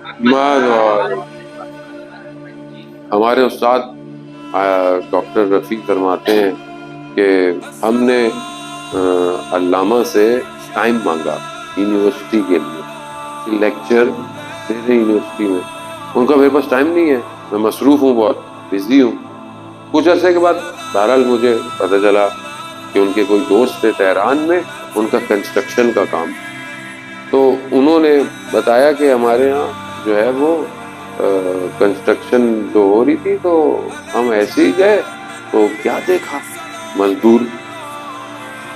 اور ہمارے استاد ڈاکٹر رفیق فرماتے ہیں کہ ہم نے علامہ سے ٹائم مانگا یونیورسٹی کے لیے، لیکچر دے رہے یونیورسٹی میں، ان کا میرے پاس ٹائم نہیں ہے، میں مصروف ہوں، بہت بزی ہوں۔ کچھ عرصے کے بعد بہرحال مجھے پتہ چلا کہ ان کے کوئی دوست تھے تہران میں، ان کا کنسٹرکشن کا کام، تو انہوں نے بتایا کہ ہمارے یہاں جو ہے وہ کنسٹرکشن جو ہو رہی تھی، تو ہم ایسے ہی گئے تو کیا دیکھا، مزدور،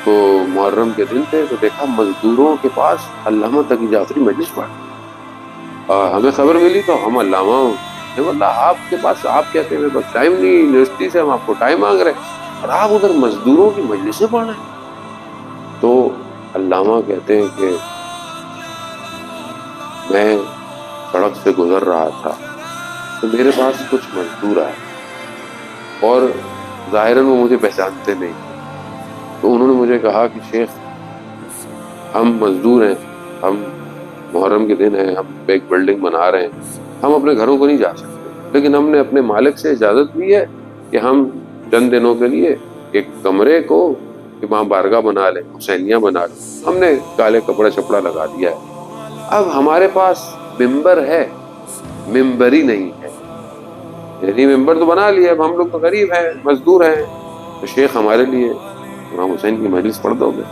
تو محرم کے دن تھے، تو دیکھا مزدوروں کے پاس علامہ تقی جعفری مجلس پڑھ، ہمیں خبر ملی تو ہم علامہ اللہ آپ کے پاس، آپ کہتے ہیں میرے پاس ٹائم نہیں، یونیورسٹی سے ہم آپ کو ٹائم مانگ رہے ہیں اور آپ ادھر مزدوروں کی مجلسیں پڑھ رہے ہیں۔ تو علامہ کہتے ہیں کہ میں سڑک سے گزر رہا تھا تو میرے پاس کچھ مزدور آئے اور ظاہراً وہ مجھے پہچانتے نہیں، تو انہوں نے مجھے کہا کہ شیخ ہم مزدور ہیں، ہم محرم کے دن ہیں، ہم ایک بلڈنگ بنا رہے ہیں، ہم اپنے گھروں کو نہیں جا سکتے، لیکن ہم نے اپنے مالک سے اجازت لی ہے کہ ہم چند دنوں کے لیے ایک کمرے کو امام بارگاہ بنا لیں، حسینیہ بنا لیں، ہم نے کالے کپڑا چپڑا لگا دیا ہے، اب ہمارے پاس ممبر ہے، ممبر ہی نہیں ہے، یعنی ممبر تو بنا لیا، اب ہم لوگ تو غریب ہیں، مزدور ہیں، تو شیخ ہمارے لیے امام حسین کی مجلس پڑھ دو گے؟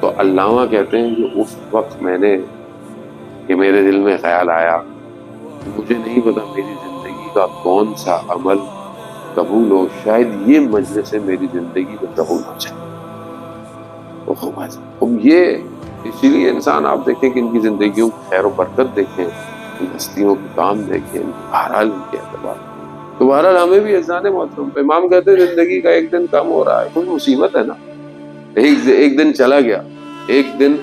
تو علامہ کہتے ہیں کہ اس وقت میں نے، کہ میرے دل میں خیال آیا، مجھے نہیں پتا میری زندگی کا کون سا عمل قبول ہو، شاید یہ مجلس میری زندگی میں قبول ہو جائے۔ اب یہ اسی لیے انسان، آپ دیکھیں کہ ان کی زندگیوں کی خیر و برکت دیکھیں، ان ہستیوں کے کام دیکھیں، بہرحال ان کے اعتبار، تو بہرحال ہمیں بھی اذان محترم پہ امام کہتے ہیں زندگی کا ایک دن کم ہو رہا ہے، کوئی مصیبت ہے نا، ایک دن چلا گیا، ایک دن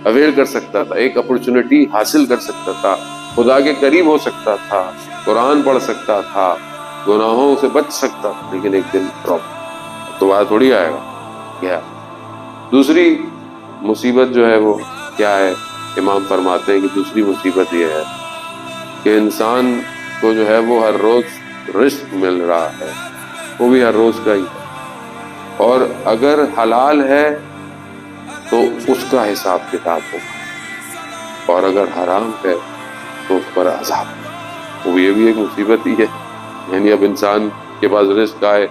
اویل کر سکتا تھا، ایک اپرچونٹی حاصل کر سکتا تھا، خدا کے قریب ہو سکتا تھا، قرآن پڑھ سکتا تھا، گناہوں سے بچ سکتا تھا، لیکن ایک دن ڈراپ، دوبارہ تھوڑی آئے گا، کیا دوسری مصیبت جو ہے وہ کیا ہے؟ امام فرماتے ہیں کہ دوسری مصیبت یہ ہے کہ انسان کو جو ہے وہ ہر روز رزق مل رہا ہے، وہ بھی ہر روز کا ہی ہے، اور اگر حلال ہے تو اس کا حساب کتاب ہوگا، اور اگر حرام ہے تو اس پر عذاب، وہ یہ بھی ایک مصیبت ہی ہے، یعنی اب انسان کے پاس رزق آئے،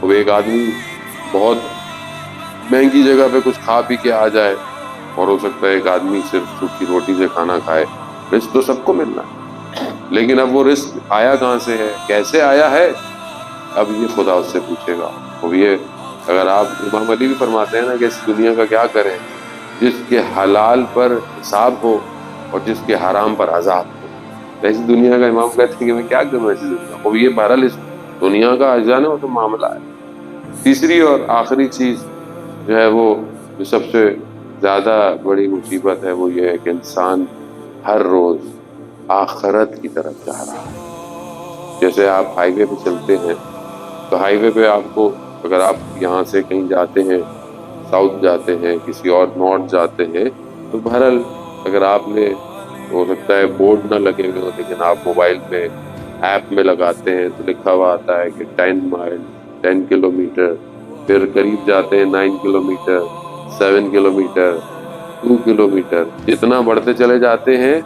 وہ ایک آدمی بہت مہنگی جگہ پہ کچھ کھا پی کے آ جائے، اور ہو سکتا ہے ایک آدمی صرف سوکھی روٹی سے کھانا کھائے، رزق تو سب کو ملنا ہے، لیکن اب وہ رزق آیا کہاں سے ہے، کیسے آیا ہے، اب یہ خدا اس سے پوچھے گا۔ وہ یہ اگر آپ، امام علی بھی فرماتے ہیں نا کہ اس دنیا کا کیا کریں جس کے حلال پر حساب ہو اور جس کے حرام پر عذاب ہو، ایسی دنیا کا امام کہتے ہیں کہ میں کیا کروں ایسی دنیا کو، یہ بہرحال اس دنیا کا جانے وہ تو معاملہ ہے۔ تیسری اور آخری چیز جو ہے وہ جو سب سے زیادہ بڑی مصیبت ہے، وہ یہ ہے کہ انسان ہر روز آخرت کی طرف جا رہا ہے۔ جیسے آپ ہائی وے پہ چلتے ہیں تو ہائی وے پہ آپ کو، اگر آپ یہاں سے کہیں جاتے ہیں، ساؤتھ جاتے ہیں، کسی اور نارتھ جاتے ہیں، تو بہرحال اگر آپ نے، ہو سکتا ہے بورڈ نہ لگے ہوئے ہو، لیکن آپ موبائل میں ایپ میں لگاتے ہیں تو لکھا ہوا آتا ہے کہ 10 مائل 10 کلومیٹر، پھر قریب جاتے ہیں 9 کلومیٹر 7 کلومیٹر 2 کلومیٹر، جتنا بڑھتے چلے جاتے ہیں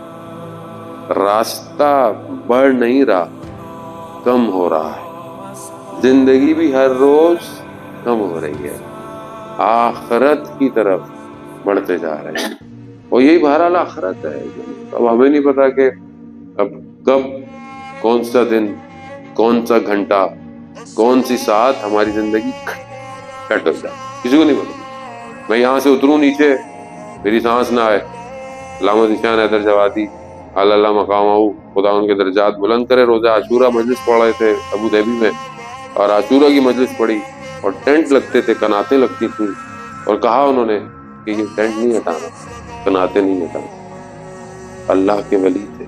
راستہ بڑھ نہیں رہا، کم ہو رہا ہے، زندگی بھی ہر روز کم ہو رہی ہے، آخرت کی طرف بڑھتے جا رہے ہیں، اور یہی بہرحال آخرت ہے۔ اب ہمیں نہیں پتا کہ اب کب، کون سا دن، کون سا گھنٹہ، کون سی ساعت ہماری زندگی کٹ ہو جائے، کسی کو نہیں پتا۔ میں یہاں سے اتروں نیچے، میری سانس نہ آئے، علامہ ذیشان حیدر جوادی اللہ مقامہ، خدا ان کے درجات بلند کرے، روزہ عاشورہ مجلس پڑھ رہے تھے ابو ظہبی میں، اور عاشورہ کی مجلس پڑھی، اور ٹینٹ لگتے تھے، کناتیں لگتی تھیں، اور کہا انہوں نے کہ یہ ٹینٹ نہیں ہٹانا، کناتیں نہیں ہٹانا، اللہ کے ولی تھے،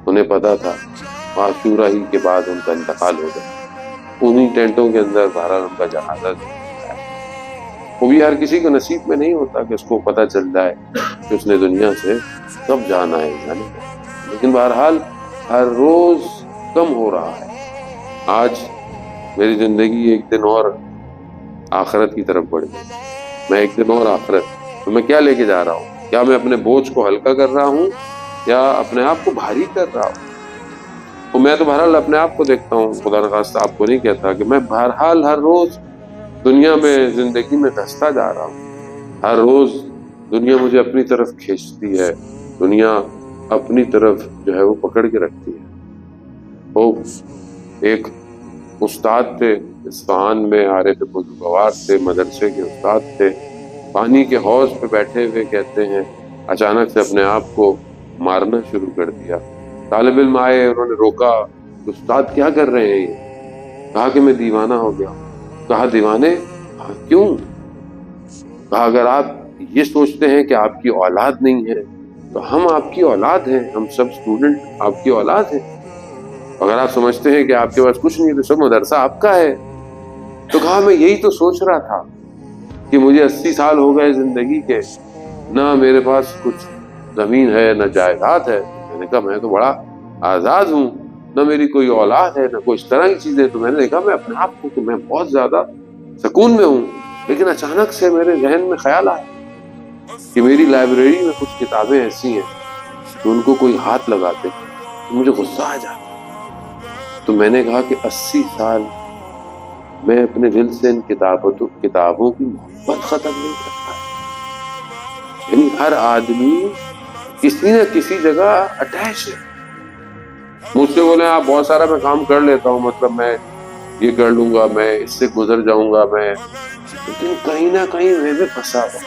انہیں پتا تھا عاشورہ ہی کے بعد ان کا انتقال ہو گیا، انہی ٹینٹوں کے اندر بہرحال ان کا جنازہ ہے۔ وہ بھی ہر کسی کے نصیب میں نہیں ہوتا کہ اس کو پتہ چل جائے کہ اس نے دنیا سے کب جانا ہے، لیکن بہرحال ہر روز کم ہو رہا ہے. آج میری زندگی ایک دن اور آخرت کی طرف بڑھ گئی. میں ایک دن اور آخرت، تو میں کیا لے کے جا رہا ہوں؟ کیا میں اپنے بوجھ کو ہلکا کر رہا ہوں یا اپنے آپ کو بھاری کر رہا ہوں؟ تو میں تو بہرحال اپنے آپ کو دیکھتا ہوں، خدا نخواستہ آپ کو نہیں کہتا، کہ میں بہرحال ہر روز دنیا میں، زندگی میں دھستا جا رہا ہوں. ہر روز دنیا مجھے اپنی طرف کھینچتی ہے، دنیا اپنی طرف جو ہے وہ پکڑ کے رکھتی ہے. وہ ایک استاد تھے اصفہان میں، عارف بزرگوار تھے، مدرسے کے استاد تھے. پانی کے حوض پہ بیٹھے ہوئے کہتے ہیں اچانک سے اپنے آپ کو مارنا شروع کر دیا. طالب علم آئے، انہوں نے روکا، استاد کیا کر رہے ہیں یہ؟ کہا کہ میں دیوانہ ہو گیا. کہا دیوانے؟ کہا کیوں؟ کہا اگر آپ یہ سوچتے ہیں کہ آپ کی اولاد نہیں ہے تو ہم آپ کی اولاد ہیں، ہم سب اسٹوڈنٹ آپ کی اولاد ہیں. اگر آپ سمجھتے ہیں کہ آپ کے پاس کچھ نہیں تو سب مدرسہ آپ کا ہے. تو کہا میں یہی تو سوچ رہا تھا کہ مجھے 80 سال ہو گئے زندگی کے، نہ میرے پاس کچھ زمین ہے نہ جائیداد ہے. میں نے کہا میں تو بڑا آزاد ہوں، نہ میری کوئی اولاد ہے نہ کوئی اس طرح کی چیزیں. تو میں نے دیکھا میں اپنے آپ کو کہ میں بہت زیادہ سکون میں ہوں. لیکن اچانک سے میرے ذہن میں خیال آیا کہ میری لائبریری میں کچھ کتابیں ایسی ہیں کہ ان کو کوئی ہاتھ لگاتے تو مجھے غصہ آ جاتا. تو میں نے کہا کہ 80 سال میں اپنے دل سے ان کتابوں کی محبت ختم نہیں کرتا. یعنی ہر آدمی کسی نہ کسی جگہ اٹیچ ہے. مجھ سے بولے آپ بہت سارا میں کام کر لیتا ہوں، مطلب میں یہ کر لوں گا، میں اس سے گزر جاؤں گا، میں، لیکن کہیں نہ کہیں میں بھی پھنسا ہوا،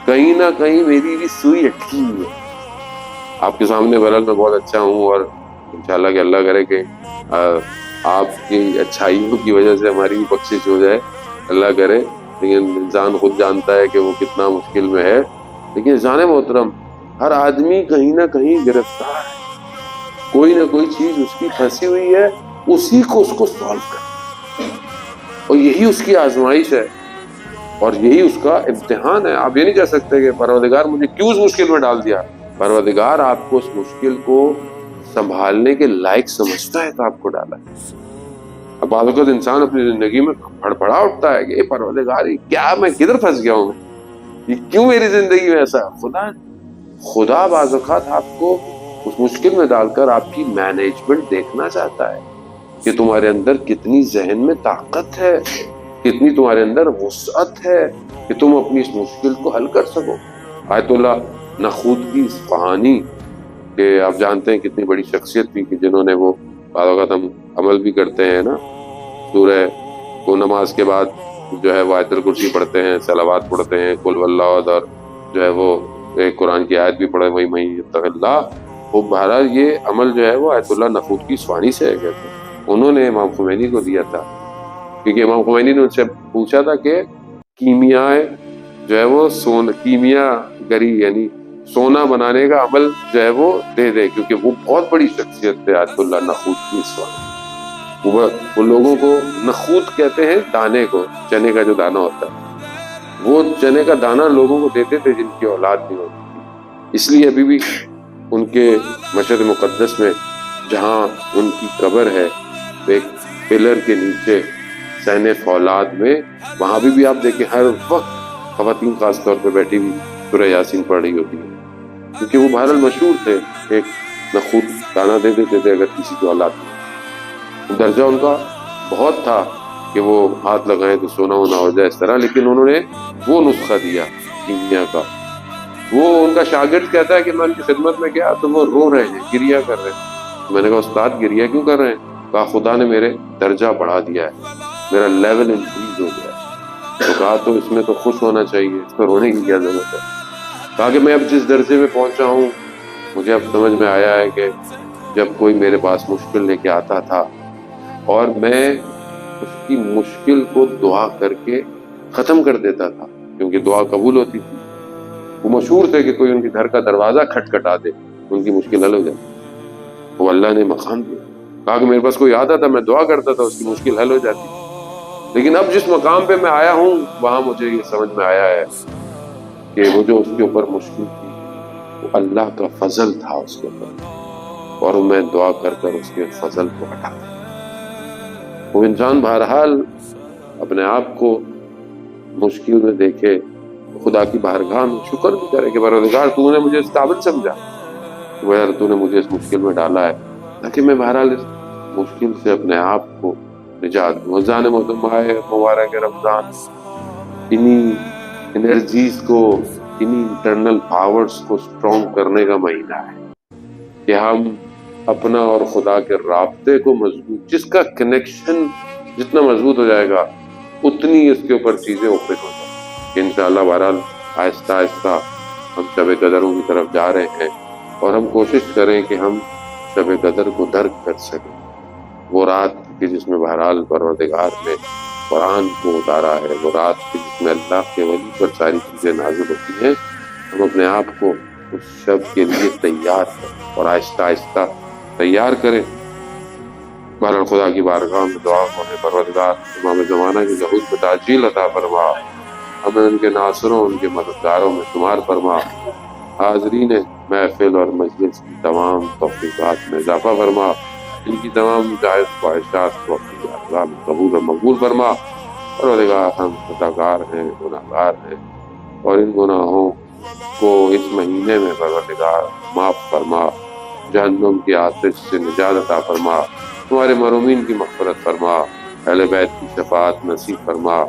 کہیں نہ کہیں میری بھی سوئی اٹکی ہوئی ہے. آپ کے سامنے بہرحال میں بہت اچھا ہوں، اور انشاءاللہ کہ اللہ کرے کہ آپ کی اچھائیوں کی وجہ سے ہماری بھی بخشش ہو جائے، اللہ کرے. لیکن انسان خود جانتا ہے کہ وہ کتنا مشکل میں ہے. لیکن جان محترم، ہر آدمی کہیں نہ کہیں گرفتار ہے، کوئی نہ کوئی چیز اس کی پھنسی ہوئی ہے، اسی کو اس کو سالو کر، اور یہی اس کی آزمائش ہے اور یہی اس کا امتحان ہے. آپ یہ نہیں کہہ سکتے کہ پروردگار مجھے کیوں اس مشکل میں ڈال دیا. پروردگار آپ کو اس مشکل کو سنبھالنے کے لائق سمجھتا ہے تو آپ کو ڈالا ہے. اب بعض اوقات انسان اپنی زندگی میں پھڑپڑا اٹھتا ہے کہ یہ پروردگار کیا، میں کدھر پھنس گیا ہوں، یہ کیوں میری زندگی میں ایسا. خدا بعض اوقات آپ کو اس مشکل میں ڈال کر آپ کی مینجمنٹ دیکھنا چاہتا ہے کہ تمہارے اندر کتنی ذہن میں طاقت ہے، کتنی تمہارے اندر وسعت ہے کہ تم اپنی اس مشکل کو حل کر سکو. آیت اللہ نخود کی اس کہانی کہ آپ جانتے ہیں کتنی بڑی شخصیت تھی کہ جنہوں نے وہ بعض اوقات ہم عمل بھی کرتے ہیں نا، سورہ کو نماز کے بعد جو ہے وہ آیت الکرسی پڑھتے ہیں، صلوات پڑھتے ہیں، قل واللہ احد، اور جو ہے وہ ایک قرآن کی آیت بھی پڑھے وہی میں یتق اللہ. وہ بہرحال یہ عمل جو ہے وہ آیت اللہ نخود کی سوانی سے ہے کہتے ہیں. انہوں نے امام خمینی کو دیا تھا، کیونکہ امام خمینی نے ان سے پوچھا تھا کہ کیمیا جو ہے وہ کیمیا گری یعنی سونا بنانے کا عمل جو ہے وہ دے دے، کیونکہ وہ بہت بڑی شخصیت تھے آیت اللہ نخود کی سوانی. وہ لوگوں کو نخود کہتے ہیں دانے کو، چنے کا جو دانہ ہوتا ہے، وہ چنے کا دانہ لوگوں کو دیتے تھے جن کی اولاد نہیں ہوتی تھی. اس لیے ابھی بھی ان کے مشہد مقدس میں جہاں ان کی قبر ہے ایک پلر کے نیچے سین فولاد میں، وہاں بھی آپ دیکھیں ہر وقت خواتین خاص طور پہ بیٹھی ہوئی سورہ یاسین پڑھ رہی ہوتی ہے، کیونکہ وہ بہرحال مشہور تھے، ایک نخود دانہ دے دیتے تھے اگر کسی کی اولاد نہیں. درجہ ان کا بہت تھا کہ وہ ہاتھ لگائیں تو سونا ہونا ہو جائے اس طرح، لیکن انہوں نے وہ نسخہ دیا کیمیا کا. وہ ان کا شاگرد کہتا ہے کہ میں ان کی خدمت میں گیا تو وہ رو رہے ہیں، گریا کر رہے ہیں. میں نے کہا استاد گریا کیوں کر رہے ہیں؟ کہا خدا نے میرے درجہ بڑھا دیا ہے، میرا لیول انکریز ہو گیا. تو کہا تو اس میں تو خوش ہونا چاہیے، اس میں رونے کی کیا ضرورت ہے. کہا کہ میں اب جس درجے میں پہنچا ہوں مجھے اب سمجھ میں آیا ہے کہ جب کوئی میرے پاس مشکل لے کے آتا تھا اور میں اس کی مشکل کو دعا کر کے ختم کر دیتا تھا، کیونکہ دعا قبول ہوتی تھی. وہ مشہور تھے کہ کوئی ان کے گھر کا دروازہ کھٹکھٹا دے ان کی مشکل حل ہو جائے، وہ اللہ نے مقام دیا. کہا کہ میرے پاس کوئی آتا تھا میں دعا کرتا تھا اس کی مشکل حل ہو جاتی. لیکن اب جس مقام پہ میں آیا ہوں وہاں مجھے یہ سمجھ میں آیا ہے کہ وہ جو اس کے اوپر مشکل تھی وہ اللہ کا فضل تھا اس کے اوپر، اور میں دعا کر کر اس کے فضل کو ہٹا دوں۔ وہ انسان بہرحال اپنے آپ کو مشکل میں دیکھے، خدا کی بارگاہ میں شکر بھی کرے کہ پروردگار تو نے مجھے اس قابل سمجھا، تو نے مجھے اس مشکل میں ڈالا ہے تاکہ میں بہرحال اس مشکل سے اپنے آپ کو نجات دوں۔ رمضان محترم آئے مبارک رمضان انہی انرجیز کو، انہی انٹرنل پاورز کو سٹرونگ کرنے کا مہینہ ہے کہ ہم اپنا اور خدا کے رابطے کو مضبوط، جس کا کنیکشن جتنا مضبوط ہو جائے گا اتنی اس کے اوپر چیزیں اوپن ہو جائیں کہ انشاءاللہ بہرحال آہستہ آہستہ ہم شب قدروں کی طرف جا رہے ہیں، اور ہم کوشش کریں کہ ہم شب قدر کو درک کر سکیں، وہ رات کی جس میں بہرحال پروردگار نے قرآن کو اتارا ہے، وہ رات کی جس میں اللہ کے ولی پر ساری چیزیں نازل ہوتی ہیں، ہم اپنے آپ کو اس شب کے لیے تیار کریں اور آہستہ آہستہ تیار کریں۔ بہرحال خدا کی بارگاہ میں دعا کریں، پروردگار امام زمانہ کی ظہور کو تعجیل عطا فرما، ہمیں ان کے ناصروں، ان کے مددگاروں میں شمار فرما، حاضرین محفل اور مجلس کی تمام توفیقات میں اضافہ فرما، ان کی تمام جائز خواہشات کو اپنی بارگاہ میں قبول و مقبول فرما۔ پروردگار ہم خطاکار ہیں، گناہ گار ہیں، اور ان گناہوں کو اس مہینے میں پروردگار معاف فرما، جہنم کی آتش سے نجات عطا فرما، تمہارے مرحومین کی مغفرت فرما، اہل بیت کی شفاعت نصیب فرما۔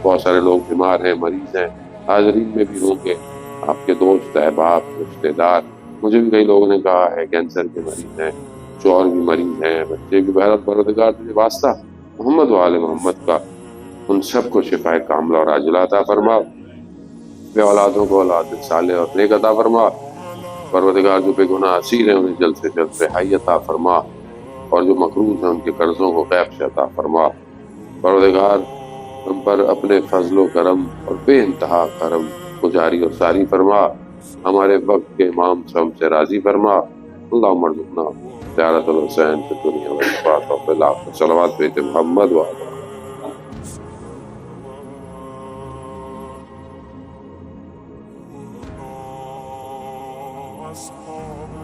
بہت سارے لوگ بیمار ہیں، مریض ہیں، حاضرین میں بھی ہوں گے آپ کے دوست احباب رشتے دار، مجھے بھی کئی لوگوں نے کہا ہے کینسر کے مریض ہیں، شوہر بھی مریض ہیں، بچے بھی، بہرحال پروردگار تجھے واسطہ محمد و آل محمد کا ان سب کو شفائے کاملہ اور عاجلہ عطا فرما، بے اولادوں کو اولاد صالح اور نیک عطا فرما۔ پروردگار جو بے گناہ اسیر ہیں انہیں جلد سے جلد رہائی عطا فرما، اور جو مقروض ہیں ان کے قرضوں کو غیب سے عطا فرما۔ پروردگار ہم پر اپنے فضل و کرم اور بے انتہا کرم کو جاری اور ساری فرما، ہمارے وقت کے امام سے ہم سے راضی فرما۔ اللہم ارزقنا زیارت الحسین فی الدنیا والآخرہ وفی الآخرہ، صلوات بیت محمد و آلہ۔ was falling.